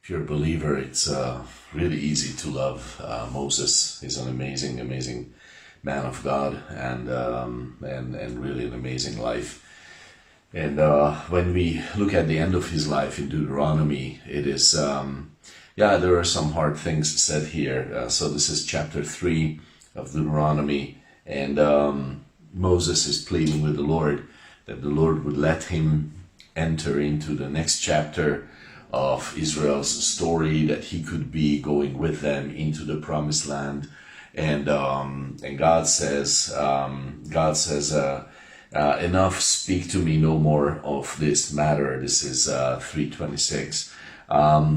If you're a believer, it's really easy to love Moses. He's an amazing, amazing man of God, and really an amazing life. And when we look at the end of his life in Deuteronomy, it is, there are some hard things said here. So this is chapter 3 of Deuteronomy, and Moses is pleading with the Lord that the Lord would let him enter into the next chapter of Israel's story, that he could be going with them into the promised land. And God says, enough, speak to me no more of this matter. This is 3:26.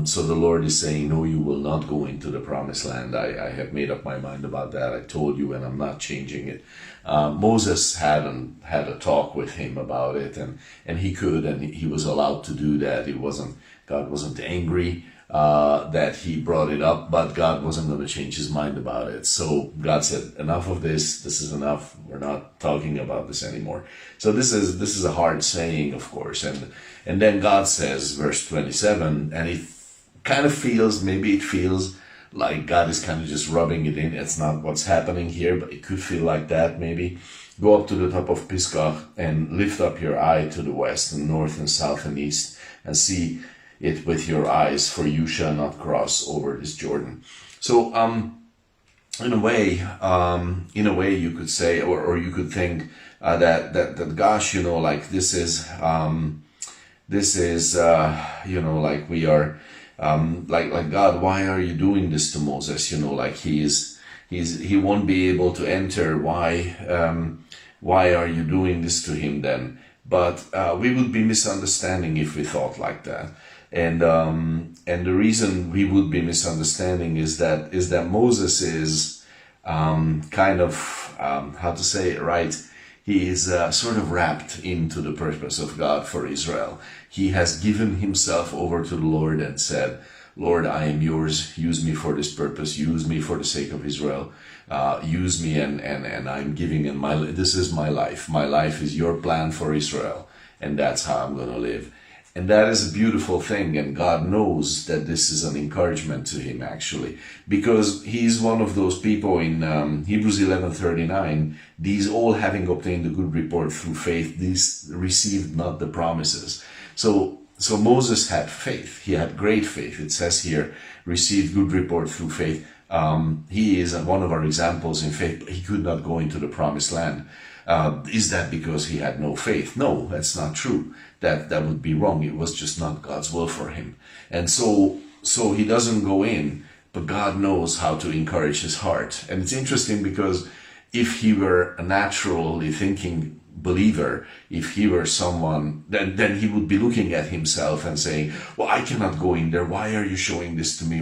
So the Lord is saying, no, you will not go into the promised land. I have made up my mind about that. I told you, and I'm not changing it. Moses hadn't had a talk with him about it, and he could, and he was allowed to do that. God wasn't angry that he brought it up, but God wasn't going to change his mind about it. So God said, enough of this. This is enough. We're not talking about this anymore. So this is a hard saying, of course. And then God says, verse 27, and it kind of feels, maybe it feels like God is kind of just rubbing it in. It's not what's happening here, but it could feel like that maybe. Go up to the top of Pisgah and lift up your eye to the west and north and south and east, and see it with your eyes, for you shall not cross over this Jordan. So in a way you could say, or you could think that gosh, like this is like we are like God, why are you doing this to Moses? Like he won't be able to enter. Why are you doing this to him then? But we would be misunderstanding if we thought like that. And the reason we would be misunderstanding is that Moses is kind of how to say it right. He is sort of wrapped into the purpose of God for Israel. He has given himself over to the Lord and said, Lord, I am yours. Use me for this purpose. Use me for the sake of Israel. Use me, and I'm giving in this is my life. My life is your plan for Israel, and that's how I'm going to live. And that is a beautiful thing, and God knows that this is an encouragement to him, actually, because he's one of those people in Hebrews 11:39. These all, having obtained a good report through faith, these received not the promises. So Moses had faith. He had great faith. It says here, received good report through faith. He is one of our examples in faith, but he could not go into the promised land. Is that because he had no faith? No, that's not true. That would be wrong. It was just not God's will for him. And so he doesn't go in, but God knows how to encourage his heart. And it's interesting because if he were a naturally thinking believer, if he were someone, then he would be looking at himself and saying, well, I cannot go in there. Why are you showing this to me?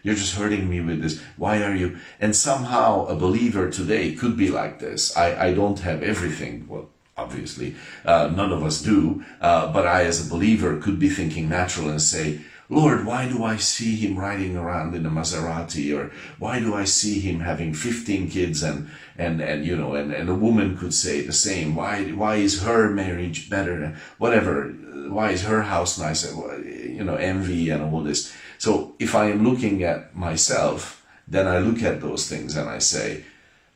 You're just hurting me with this. Why are you? And somehow a believer today could be like this. I don't have everything. Well, obviously, none of us do. But I, as a believer, could be thinking natural and say, Lord, why do I see him riding around in a Maserati? Or why do I see him having 15 kids? And a woman could say the same. Why is her marriage better? Whatever. Why is her house nicer? Envy and all this. So if I am looking at myself, then I look at those things and I say,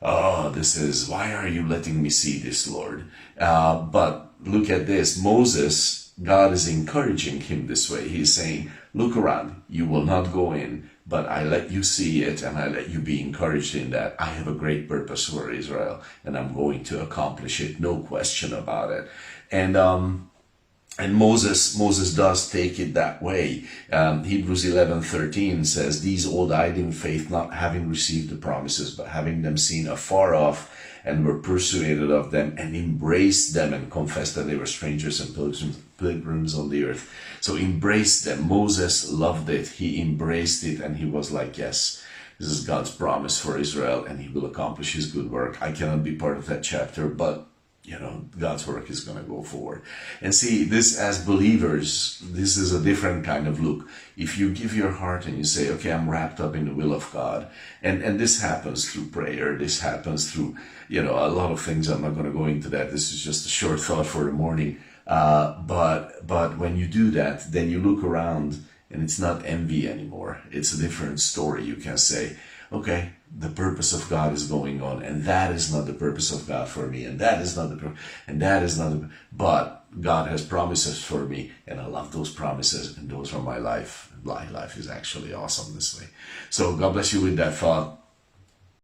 oh, why are you letting me see this, Lord? But look at this. Moses, God is encouraging him this way. He's saying, look around. You will not go in, but I let you see it, and I let you be encouraged in that. I have a great purpose for Israel, and I'm going to accomplish it. No question about it. And Moses does take it that way. Hebrews 11:13 says, these all died in faith, not having received the promises, but having them seen afar off, and were persuaded of them, and embraced them, and confessed that they were strangers and pilgrims on the earth. So embraced them. Moses loved it. He embraced it, and he was like, yes, this is God's promise for Israel, and he will accomplish his good work. I cannot be part of that chapter, but God's work is going to go forward. And see, this, as believers, this is a different kind of look. If you give your heart and you say, okay, I'm wrapped up in the will of God, and this happens through prayer, this happens through, a lot of things. I'm not going to go into that. This is just a short thought for the morning. But when you do that, then you look around And it's not envy anymore. It's a different story. You can say, okay, the purpose of God is going on, and that is not the purpose of God for me, and that is not but God has promises for me, and I love those promises, and those are my life. My life is actually awesome this way. So God bless you with that thought.